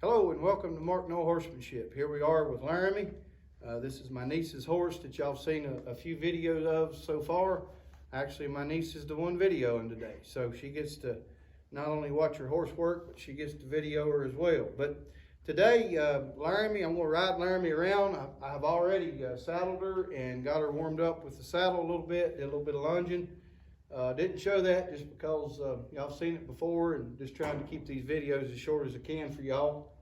Hello and welcome to Mark No Horsemanship. Here we are with Laramie. This is my niece's horse that y'all have seen a few videos of so far. Actually, my niece is the one videoing today, so she gets to not only watch her horse work, but she gets to video her as well. But today, Laramie, I'm going to ride Laramie around. I've already saddled her and got her warmed up with the saddle a little bit, did a little bit of lunging. Didn't show that just because y'all seen it before and just trying to keep these videos as short as I can for y'all.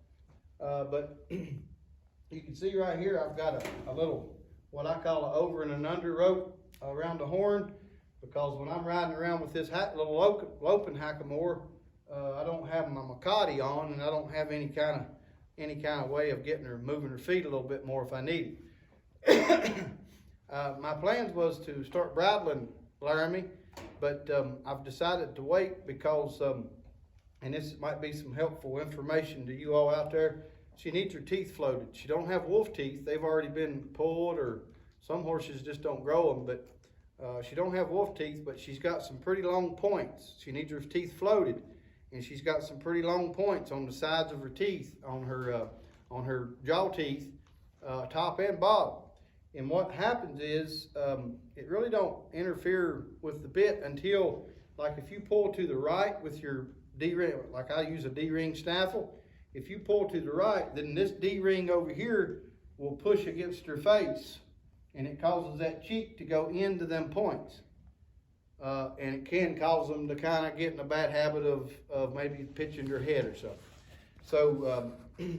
But you can see right here I've got a little, what I call an over and an under rope around the horn, because when I'm riding around with this little loping hackamore, I don't have my Makati on, and I don't have any kind of way of getting her moving her feet a little bit more if I need it. My plans was to start bridling Laramie, but I've decided to wait because, and this might be some helpful information to you all out there, she needs her teeth floated. She don't have wolf teeth. They've already been pulled, or some horses just don't grow them, but she don't have wolf teeth, but she's got some pretty long points. She needs her teeth floated, and she's got some pretty long points on the sides of her teeth, on her jaw teeth, top and bottom. And what happens is, it really don't interfere with the bit until, like if you pull to the right with your D-ring, like I use a D-ring snaffle, if you pull to the right, then this D-ring over here will push against her face, and it causes that cheek to go into them points. And it can cause them to kind of get in a bad habit of maybe pitching their head or something. So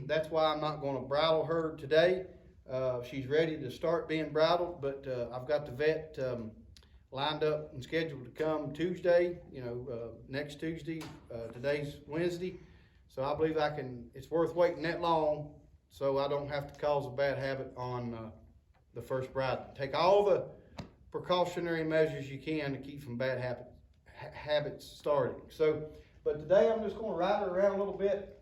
that's why I'm not going to bridle her today. She's ready to start being bridled, but I've got the vet lined up and scheduled to come Tuesday, next Tuesday. Today's Wednesday. So I believe it's worth waiting that long so I don't have to cause a bad habit on the first bridle. Take all the precautionary measures you can to keep from bad habits starting. But today I'm just going to ride her around a little bit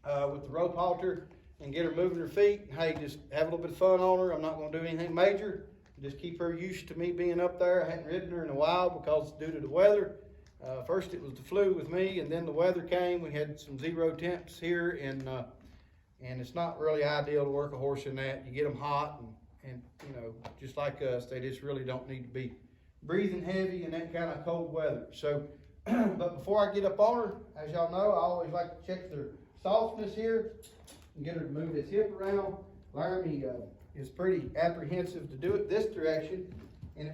with the rope halter and get her moving her feet. Hey, just have a little bit of fun on her. I'm not going to do anything major. Just keep her used to me being up there. I hadn't ridden her in a while because due to the weather. First it was the flu with me, and then the weather came. We had some 0 temps here, and it's not really ideal to work a horse in that. You get them hot, and just like us, they just really don't need to be breathing heavy in that kind of cold weather. So, but before I get up on her, as y'all know, I always like to check their softness here and get her to move this hip around. Laramie is pretty apprehensive to do it this direction, and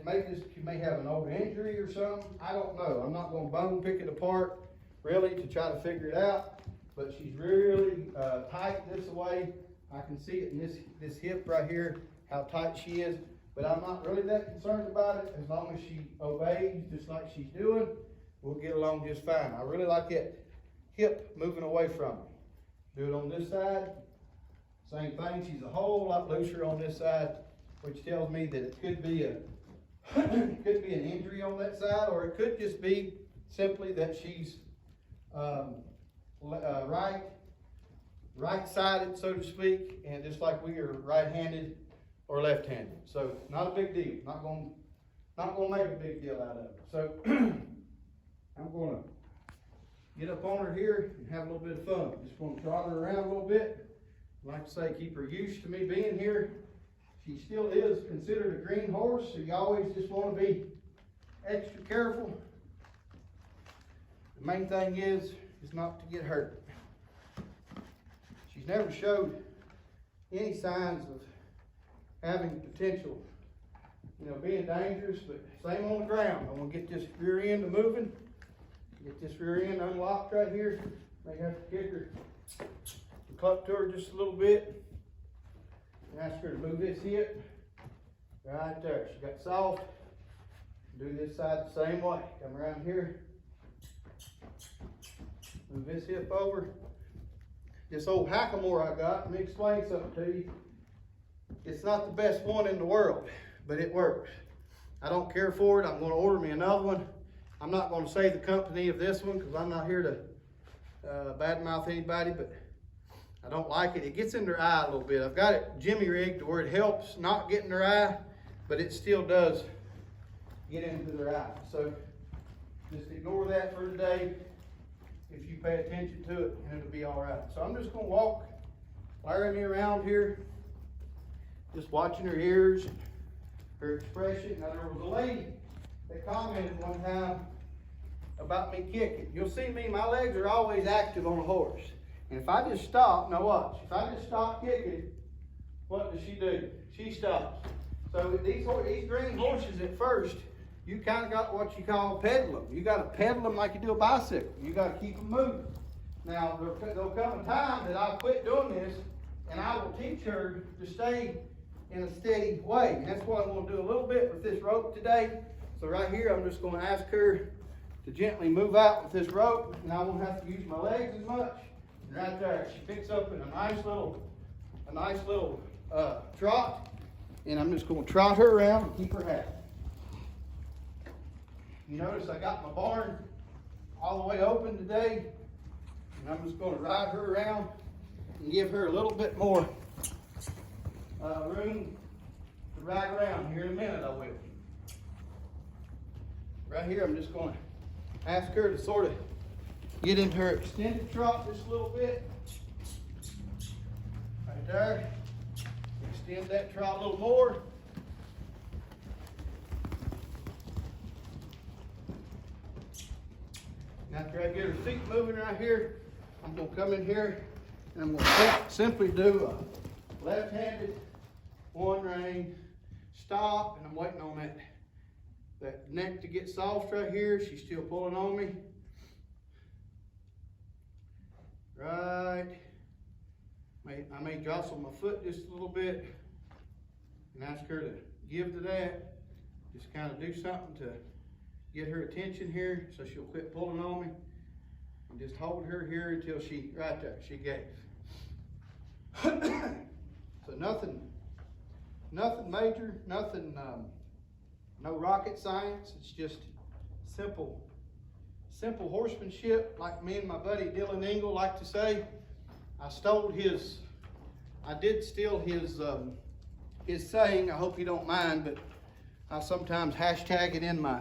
she may have an old injury or something. I don't know. I'm not going to bone pick it apart really to try to figure it out, but she's really tight this way. I can see it in this hip right here, how tight she is, but I'm not really that concerned about it. As long as she obeys just like she's doing, we'll get along just fine. I really like that hip moving away from me. Do it on this side. Same thing. She's a whole lot looser on this side, which tells me that it could be it could be an injury on that side, or it could just be simply that she's right-sided, so to speak, and just like we are right-handed or left-handed. So not a big deal. Not going to make a big deal out of it. So I'm going to get up on her here and have a little bit of fun. Just going to trot her around a little bit. Like I say, keep her used to me being here. She still is considered a green horse, so you always just want to be extra careful. The main thing is not to get hurt. She's never showed any signs of having potential, being dangerous, but same on the ground. I'm going to get this rear end moving. Get this rear end unlocked right here. May have to kick her, cluck to her just a little bit, and ask her to move this hip right there. She got soft. Do this side the same way. Come around here. Move this hip over. This old hackamore I got, let me explain something to you. It's not the best one in the world, but it works. I don't care for it. I'm going to order me another one. I'm not going to say the company of this one because I'm not here to badmouth anybody, but I don't like it. It gets in their eye a little bit. I've got it jimmy rigged to where it helps not get in their eye, but it still does get into their eye. So just ignore that for today. if you pay attention to it, and it'll be all right. So I'm just gonna walk Laramie around here, just watching her ears, her expression. Now there was a lady that commented one time about me kicking. You'll see me, my legs are always active on a horse. And if I just stop, now watch, if I just stop kicking, what does she do? She stops. So these green horses at first, you kind of got what you call pedal them. You got to pedal them like you do a bicycle. You got to keep them moving. Now, there'll come a time that I'll quit doing this, and I will teach her to stay in a steady way. And that's what I'm going to do a little bit with this rope today. So right here, I'm just going to ask her to gently move out with this rope, and I won't have to use my legs as much. And right there, she picks up in a nice little trot, and I'm just going to trot her around and keep her happy. You notice I got my barn all the way open today, and I'm just going to ride her around and give her a little bit more room to ride around. Here in a minute I will. Right here I'm just going to ask her to sort of get into her extended trot just a little bit. Right there. Extend that trot a little more. After I get her feet moving right here, I'm going to come in here and I'm going to simply do a left-handed one rein stop, and I'm waiting on that neck to get soft right here. She's still pulling on me. Right. I may jostle my foot just a little bit and ask her to give to that. Just kind of do something to get her attention here so she'll quit pulling on me. And just hold her here until she, right there, she gave. So nothing major, nothing, no rocket science. It's just simple horsemanship, like me and my buddy Dylan Engel like to say. I did steal his saying. I hope you don't mind, but I sometimes hashtag it in my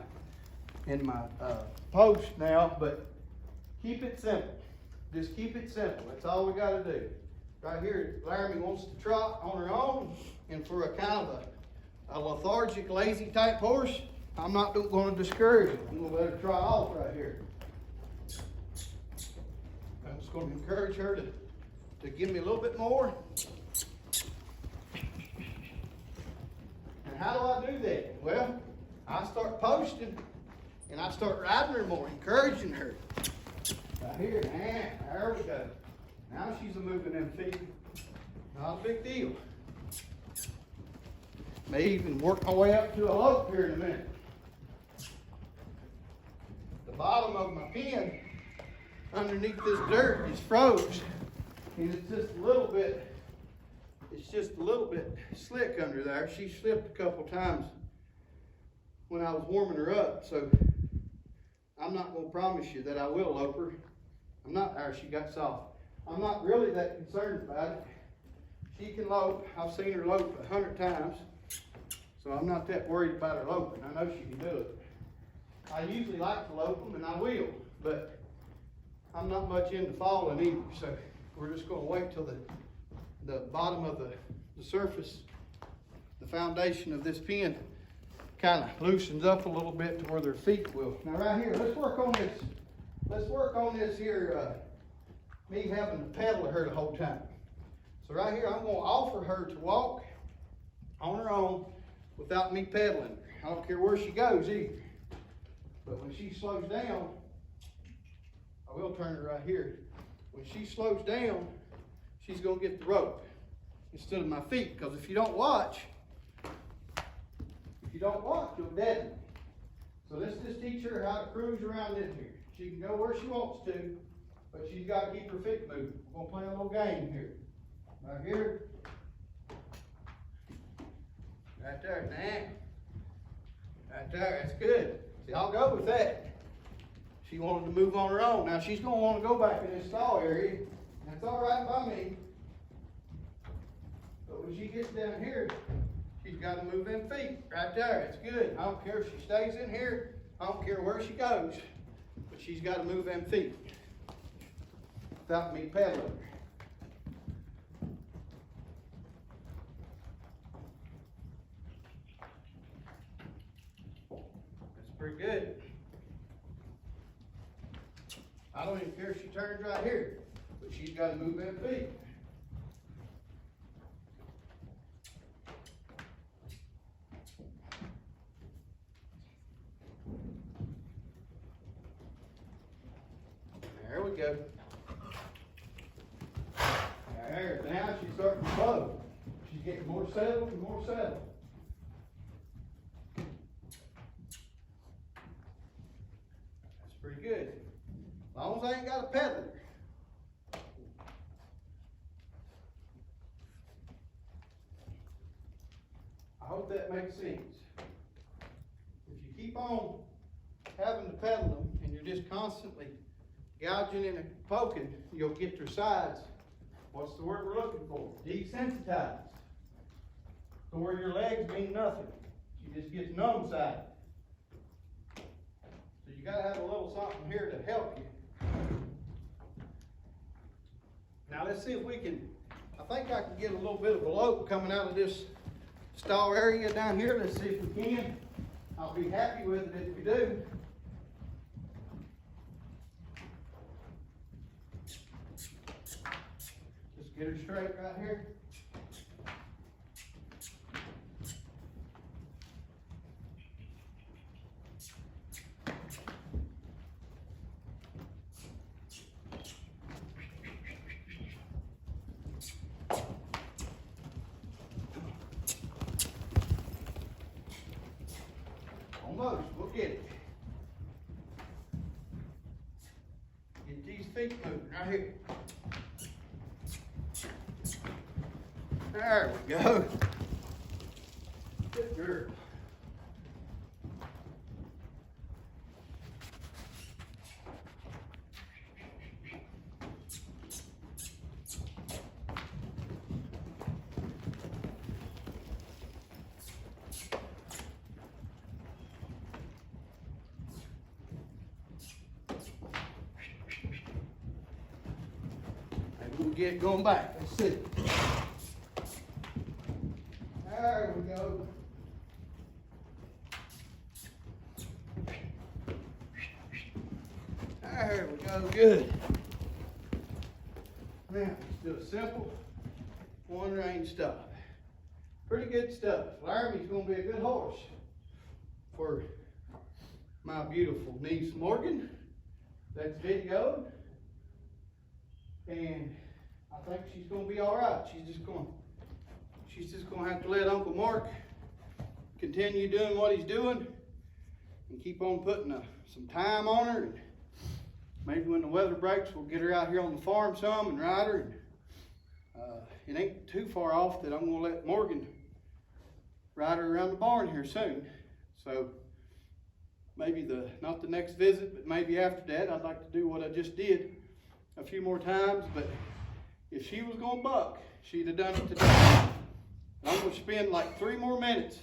post now. But keep it simple. Just keep it simple. That's all we got to do. Right here, Laramie wants to trot on her own, and for a kind of a lethargic, lazy type horse, I'm not going to discourage it. I'm going to let her trot off right here. I'm just going to encourage her to give me a little bit more. And how do I do that? Well, I start posting, and I start riding her more, encouraging her. Right here, there we go. Now she's moving them feet. Not a big deal. May even work my way up to a lope here in a minute. The bottom of my pen underneath this dirt is froze, and it's just a little bit slick under there. She slipped a couple times when I was warming her up, so I'm not going to promise you that I will lope her. She got soft. I'm not really that concerned about it. She can lope. I've seen her lope 100 times, so I'm not that worried about her loping. I know she can do it. I usually like to lope them, and I will, but I'm not much into falling either, so we're just going to wait till the bottom of the surface, the foundation of this pen kind of loosens up a little bit to where their feet will. Now right here, let's work on this here, me having to pedal her the whole time. So right here, I'm going to offer her to walk on her own without me pedaling her. I don't care where she goes either. But when she slows down, I will turn her right here. When she slows down, she's going to get the rope instead of my feet. Because if you don't watch, you'll deaden me. So let's just teach her how to cruise around in here. She can go where she wants to, but she's got to keep her feet moving. We're going to play a little game here. Right here. Right there, nah. Right there, that's good. See, I'll go with that. She wanted to move on her own. Now she's going to want to go back in this stall area. That's all right by me. But when she gets down here, she's got to move them feet. Right there, that's good. I don't care if she stays in here. I don't care where she goes. But she's got to move them feet. without me pedaling. That's pretty good. I don't even care if she turns right here, but she's got to move them feet. There we go. There, now she's starting to flow. She's getting more settled and more settled. That's pretty good. As long as I ain't got a pedal her. I hope that makes sense. If you keep on having to pedal them and you're just constantly gouging and poking, you'll get their sides. What's the word we're looking for? Desensitized. To where your legs mean nothing. She just gets numb side. So you gotta have a little something here to help you. Now let's see if we can, I think I can get a little bit of a lope coming out of this stall area down here. Let's see if we can. I'll be happy with it if we do. Just get her straight right here. Almost, we'll get it. Get these feet moving right here. There we go. Good girl. We'll get it going back. Let's see. There we go. There we go. Good. Now, let's do a simple one range stop. Pretty good stuff. Laramie's going to be a good horse for my beautiful niece Morgan. That's videoed. And I think she's going to be all right. She's just going to have to let Uncle Mark continue doing what he's doing and keep on putting some time on her. And maybe when the weather breaks, we'll get her out here on the farm some and ride her. And it ain't too far off that I'm going to let Morgan ride her around the barn here soon. So maybe not the next visit, but maybe after that, I'd like to do what I just did a few more times. But if she was going to buck, she'd have done it today. And I'm going to spend like 3 more minutes,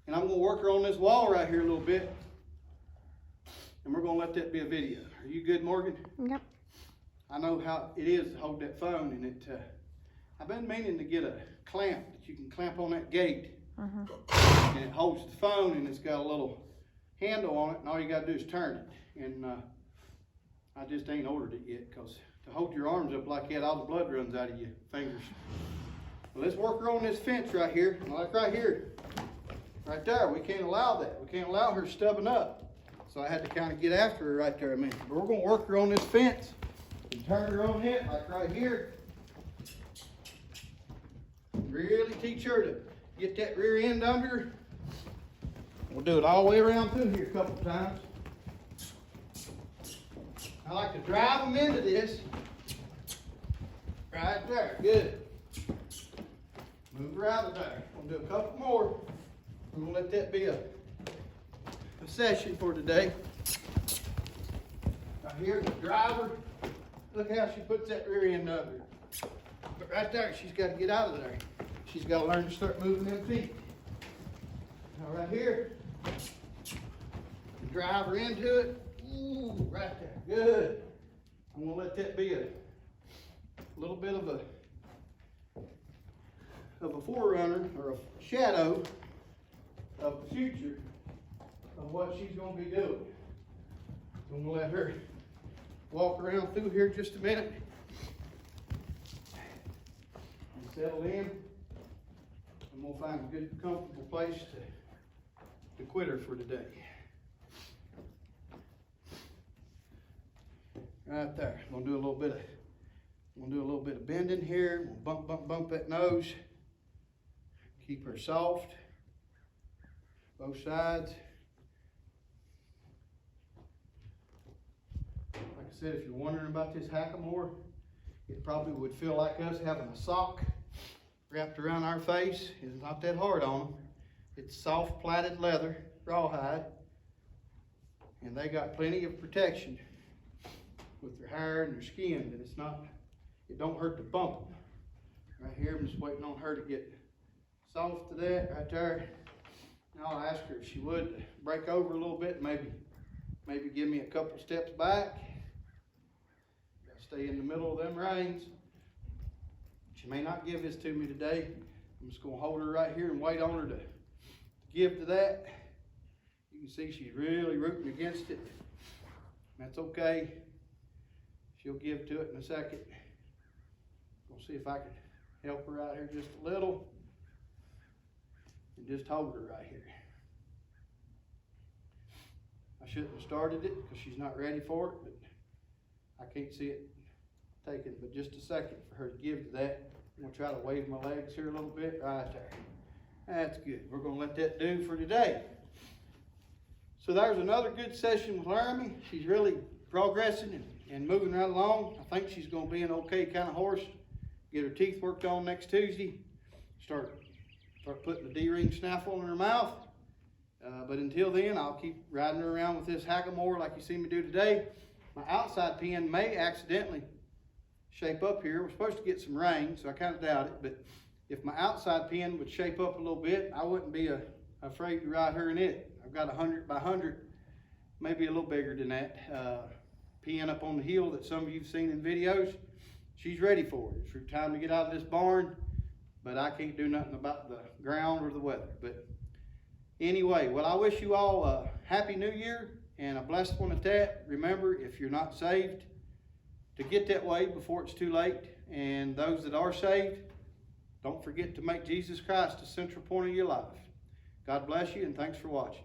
and I'm going to work her on this wall right here a little bit, and we're going to let that be a video. Are you good, Morgan? Yep. I know how it is to hold that phone, and I've been meaning to get a clamp that you can clamp on that gate, and it holds the phone, and it's got a little handle on it, and all you got to do is turn it. And I just ain't ordered it yet, because to hold your arms up like that, all the blood runs out of your fingers. Well, let's work her on this fence right here. Like right here, right there, we can't allow that. We can't allow her stubbing up. So I had to kind of get after her right there a minute. But we're going to work her on this fence and turn her on it, like right here. Really teach her to get that rear end under her. We'll do it all the way around through here a couple times. I like to drive them into this. Right there, good. Move her out of there. We'll do a couple more. We're gonna let that be a session for today. Right here, the driver. Look how she puts that rear end under. But right there, she's got to get out of there. She's got to learn to start moving them feet. Now right here, drive her into it. Ooh, right there, good. I'm gonna let that be a little bit of a forerunner or a shadow of the future of what she's going to be doing. I'm going to let her walk around through here just a minute and settle in. I'm going to find a good, comfortable place to quit her for today. Right there. I'm going to do a little bit of bending here. We'll bump that nose. Keep her soft. Both sides. Like I said, if you're wondering about this hackamore, it probably would feel like us having a sock wrapped around our face. It's not that hard on them. It's soft plaited leather, rawhide, and they got plenty of protection with their hair and their skin, that it don't hurt to bump them. Right here, I'm just waiting on her to get soft to that right there. Now I'll ask her if she would break over a little bit, maybe give me a couple steps back. Gotta stay in the middle of them reins. She may not give this to me today. I'm just gonna hold her right here and wait on her to give to that. You can see she's really rooting against it. That's okay. She'll give to it in a second. We'll see if I can help her out here just a little. And just hold her right here. I shouldn't have started it because she's not ready for it, but I can't see it taking but just a second for her to give to that. I'm gonna try to wave my legs here a little bit right there. That's good. We're gonna let that do for today. So there's another good session with Laramie. She's really progressing and moving right along. I think she's gonna be an okay kind of horse. Get her teeth worked on next Tuesday. Start putting the D-ring snaffle in her mouth. But until then, I'll keep riding her around with this hackamore like you see me do today. My outside pen may accidentally shape up here. We're supposed to get some rain, so I kind of doubt it. But if my outside pen would shape up a little bit, I wouldn't be afraid to ride her in it. I've got 100 by 100, maybe a little bigger than that, pen up on the hill that some of you've seen in videos. She's ready for it. It's time to get out of this barn, but I can't do nothing about the ground or the weather. But anyway, well, I wish you all a happy new year and a blessed one at that. Remember, if you're not saved, to get that way before it's too late. And those that are saved, don't forget to make Jesus Christ the central point of your life. God bless you, and thanks for watching.